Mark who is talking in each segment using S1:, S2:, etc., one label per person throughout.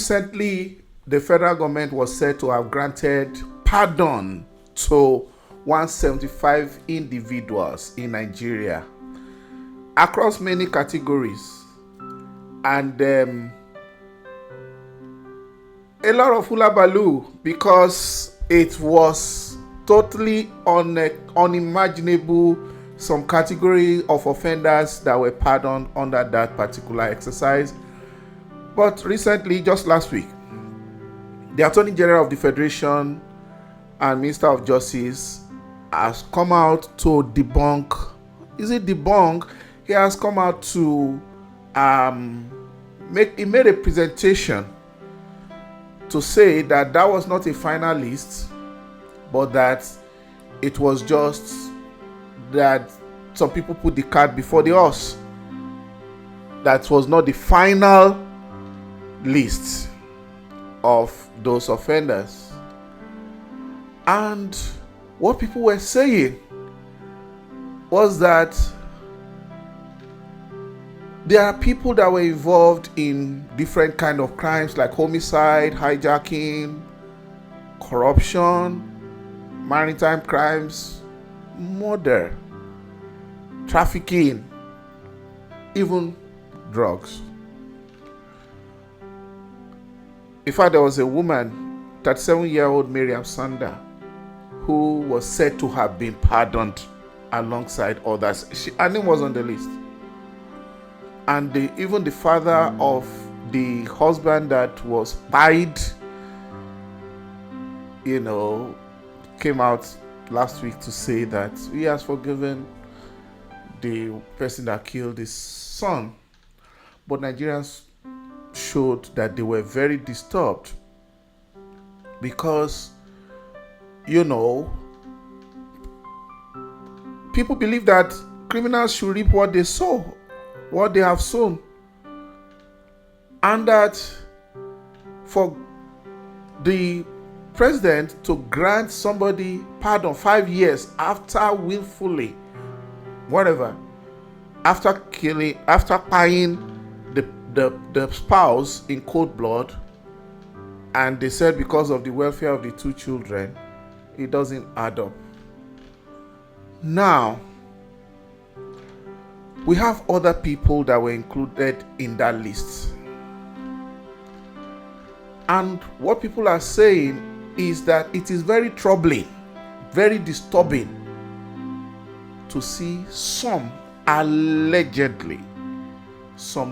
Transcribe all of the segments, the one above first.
S1: Recently, the federal government was said to have granted pardon to 175 individuals in Nigeria across many categories, and a lot of hula baloo because it was totally unimaginable some category of offenders that were pardoned under that particular exercise. But recently, just last week, the Attorney General of the Federation and Minister of Justice has come out to debunk. Is it debunk? He has come out to he made a presentation to say that that was not a final list, but that it was just that some people put the cart before the horse. That was not the final list of those offenders. And what people were saying was that there are people that were involved in different kind of crimes like homicide, hijacking, corruption, maritime crimes, murder, trafficking, even drugs. In fact, there was a woman, 37-year-old Miriam Sanda, who was said to have been pardoned alongside others. Her name was on the list. And even the father of the husband that was pied, came out last week to say that he has forgiven the person that killed his son. But Nigerians showed that they were very disturbed because, people believe that criminals should reap what they sow, what they have sown, and that for the president to grant somebody pardon 5 years after willfully, after paying the spouse in cold blood, and they said because of the welfare of the two children, it doesn't add up. Now, we have other people that were included in that list. And what people are saying is that it is very troubling, very disturbing to see some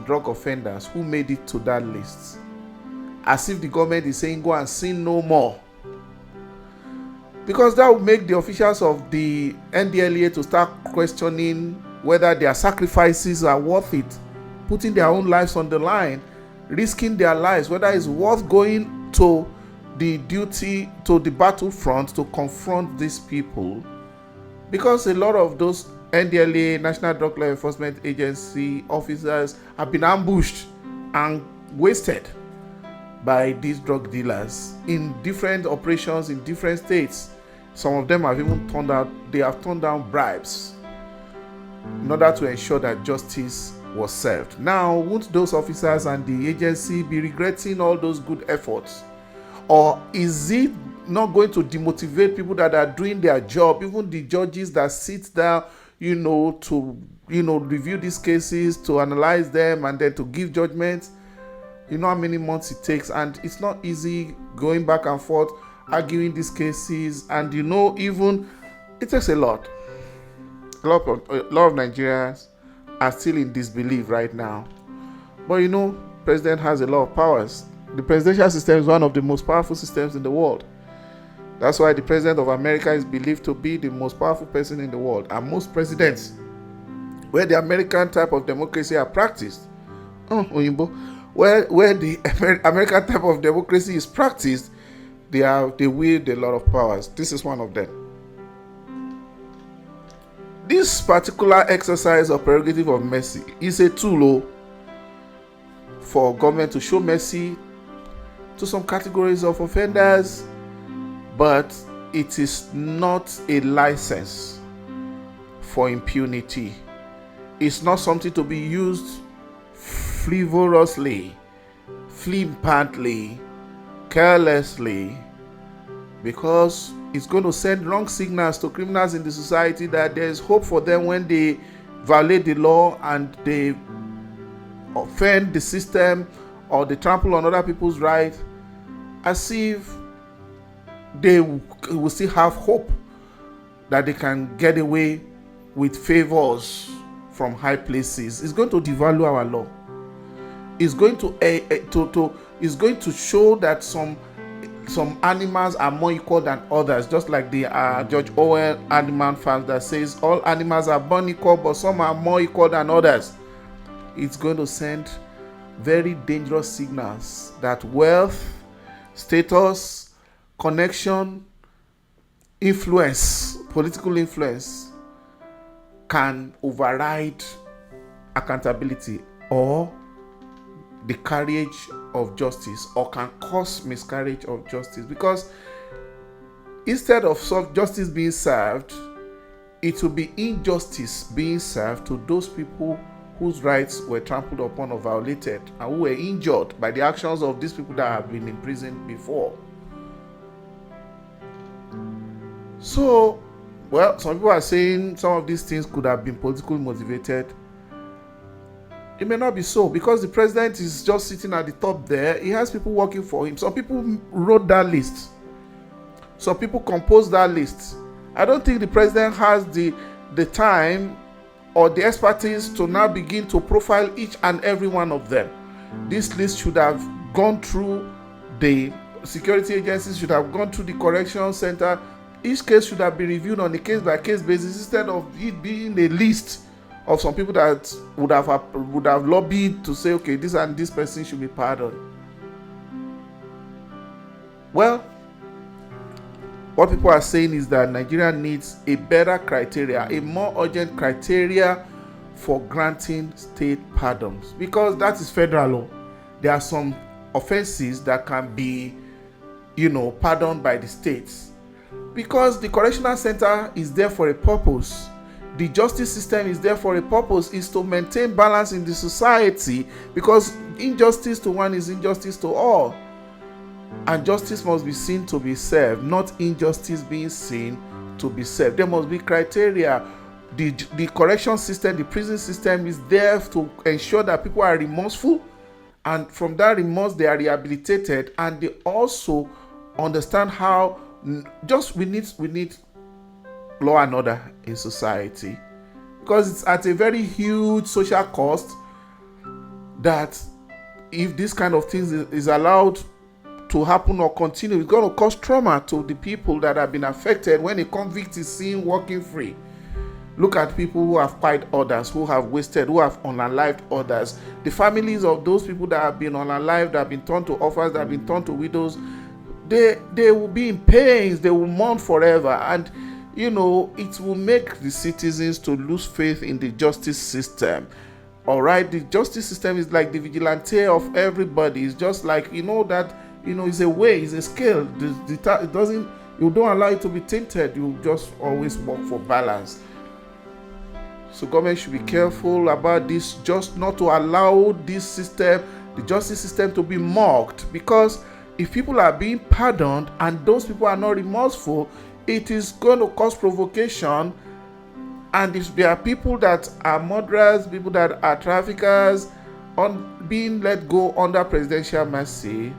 S1: drug offenders who made it to that list, as if the government is saying go and sin no more, because that would make the officials of the NDLEA to start questioning whether their sacrifices are worth it, putting their own lives on the line, risking their lives, whether it's worth going to the battlefront to confront these people, because a lot of those NDLEA, National Drug Law Enforcement Agency officers have been ambushed and wasted by these drug dealers in different operations in different states. Some of them have even turned down bribes in order to ensure that justice was served. Now, won't those officers and the agency be regretting all those good efforts? Or is it not going to demotivate people that are doing their job, even the judges that sit down, to review these cases, to analyze them, and then to give judgments? You know how many months it takes, and it's not easy going back and forth, arguing these cases, and even it takes a lot. A lot of Nigerians are still in disbelief right now. But President has a lot of powers. The presidential system is one of the most powerful systems in the world. That's why the president of America is believed to be the most powerful person in the world. And most presidents, where the American type of democracy are practiced, where the American type of democracy is practiced, they wield a lot of powers. This is one of them. This particular exercise of prerogative of mercy is a tool for government to show mercy to some categories of offenders, but it is not a license for impunity. It's not something to be used frivolously flippantly, carelessly, because it's going to send wrong signals to criminals in the society that there is hope for them when they violate the law and they offend the system or they trample on other people's rights, as if they will still have hope that they can get away with favors from high places. It's going to devalue our law. It's going to show that some animals are more equal than others, just like the George Orwell animal farm that says all animals are born equal, but some are more equal than others. It's going to send very dangerous signals that wealth, status, connection, influence, political influence can override accountability or the carriage of justice, or can cause miscarriage of justice, because instead of justice being served, it will be injustice being served to those people whose rights were trampled upon or violated and who were injured by the actions of these people that have been imprisoned before. So, well, some people are saying some of these things could have been politically motivated. It may not be so, because the president is just sitting at the top there. He has people working for him. Some people wrote that list. Some people composed that list. I don't think the president has the time or the expertise to now begin to profile each and every one of them. This list should have gone through the security agencies, should have gone through the correction center. Each case should have been reviewed on a case-by-case basis, instead of it being a list of some people that would have lobbied to say, okay, this and this person should be pardoned. Well, what people are saying is that Nigeria needs a better criteria, a more urgent criteria for granting state pardons, because that is federal law. There are some offenses that can be, pardoned by the states, because the correctional center is there for a purpose. The justice system is there for a purpose, is to maintain balance in the society, because injustice to one is injustice to all. And justice must be seen to be served, not injustice being seen to be served. There must be criteria. The correction system, the prison system is there to ensure that people are remorseful, and from that remorse they are rehabilitated, and they also understand how we need law and order in society, because it's at a very huge social cost that if this kind of things is allowed to happen or continue, it's going to cause trauma to the people that have been affected. When a convict is seen walking free, look at people who have quiet others, who have wasted, who have unalived others. The families of those people that have been unalived, that have been turned to orphans, that have been turned to widows, they will be in pains, they will mourn forever, and it will make the citizens to lose faith in the justice system. All right, the justice system is like the vigilante of everybody. It's just like, it's a way, it's a scale. It doesn't, you don't allow it to be tainted. You just always work for balance. So government should be careful about this, just not to allow this system, the justice system, to be mocked, because if people are being pardoned and those people are not remorseful, it is going to cause provocation. And if there are people that are murderers, people that are traffickers, on being let go under presidential mercy,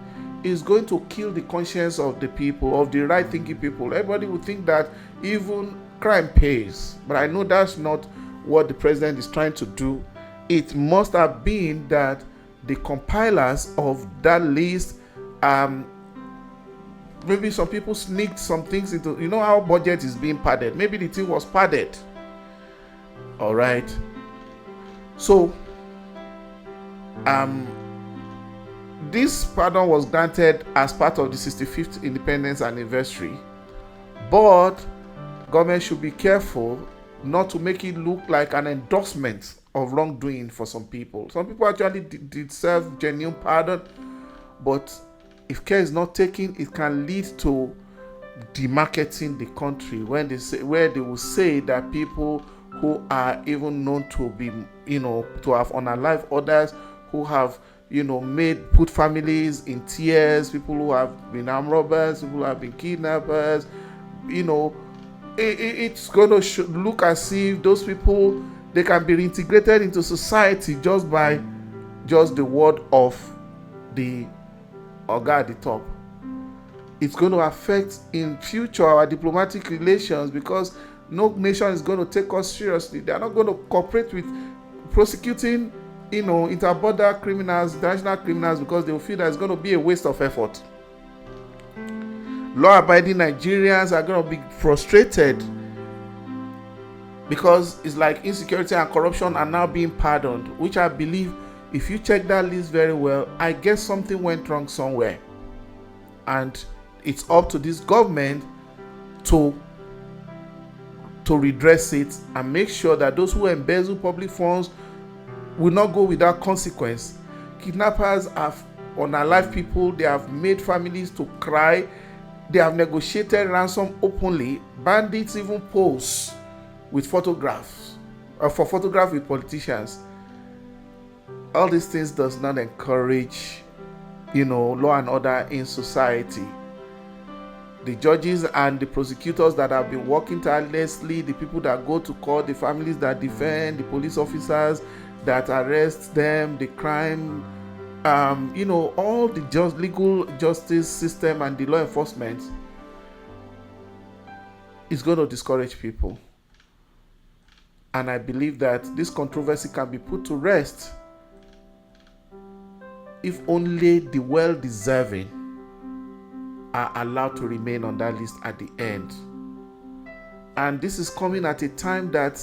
S1: is going to kill the conscience of the people, of the right-thinking people. Everybody will think that even crime pays. But I know that's not what the president is trying to do. It must have been that the compilers of that list, maybe some people sneaked some things into, how budget is being padded. Maybe the thing was padded. All right. So, this pardon was granted as part of the 65th independence anniversary, but government should be careful not to make it look like an endorsement of wrongdoing for some people. Some people actually deserve genuine pardon, but if care is not taken, it can lead to demarketing the country, where they will say that people who are even known to be, to have unalived others, who have, put families in tears, people who have been armed robbers, people who have been kidnappers. It's going to look as if those people, they can be reintegrated into society just by the word of the Oga at the top. It's going to affect in future our diplomatic relations, because no nation is going to take us seriously. They are not going to cooperate with prosecuting interborder criminals, international criminals, because they will feel that it's going to be a waste of effort. Law-abiding Nigerians are going to be frustrated, because it's like insecurity and corruption are now being pardoned, which I believe, if you check that list very well, I guess something went wrong somewhere. And it's up to this government to redress it and make sure that those who embezzle public funds will not go without consequence. Kidnappers have unalived people. They have made families to cry. They have negotiated ransom openly. Bandits even pose with photographs for photographs with politicians. All these things does not encourage law and order in society. The judges and the prosecutors that have been working tirelessly, the people that go to court, the families that defend, the police officers that arrest them, the crime, all the legal justice system and the law enforcement is going to discourage people. And I believe that this controversy can be put to rest if only the well-deserving are allowed to remain on that list at the end. And this is coming at a time that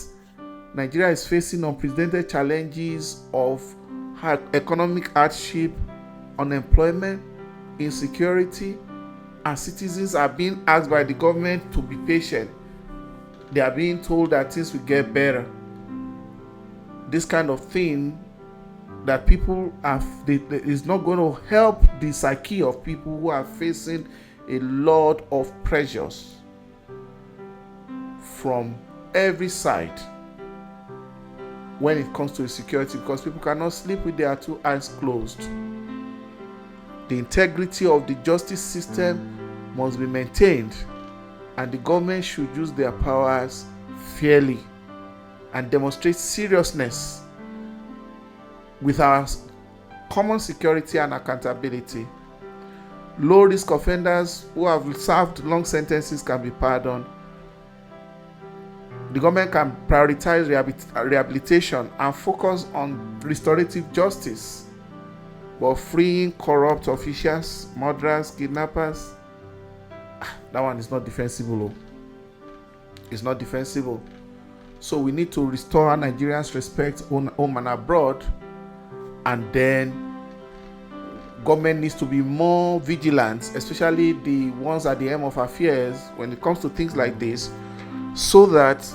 S1: Nigeria is facing unprecedented challenges of economic hardship, unemployment, insecurity, and citizens are being asked by the government to be patient. They are being told that things will get better. This kind of thing that people is not going to help the psyche of people who are facing a lot of pressures from every side when it comes to security, because people cannot sleep with their two eyes closed. The integrity of the justice system must be maintained, and the government should use their powers fairly and demonstrate seriousness with our common security and accountability. Low-risk offenders who have served long sentences can be pardoned. The government can prioritize rehabilitation and focus on restorative justice, but freeing corrupt officials, murderers, kidnappers, that one is not defensible. It's not defensible. So we need to restore Nigerians' respect home and abroad. And then government needs to be more vigilant, especially the ones at the helm of affairs when it comes to things like this, so that,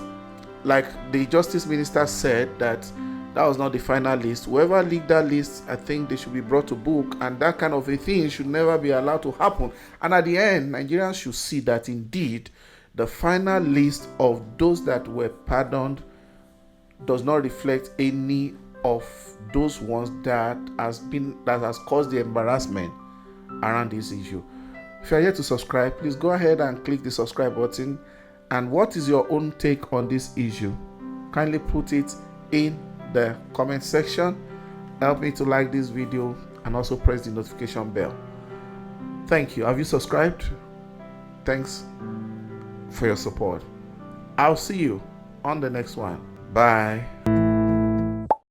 S1: like the justice minister said, that was not the final list. Whoever leaked that list, I think they should be brought to book, and that kind of a thing should never be allowed to happen. And at the end, Nigerians should see that indeed the final list of those that were pardoned does not reflect any of those ones that has caused the embarrassment around this issue. If you are yet to subscribe, please go ahead and click the subscribe button. And what is your own take on this issue? Kindly put it in the comment section. Help me to like this video and also press the notification bell. Thank you. Have you subscribed? Thanks for your support. I'll see you on the next one. Bye.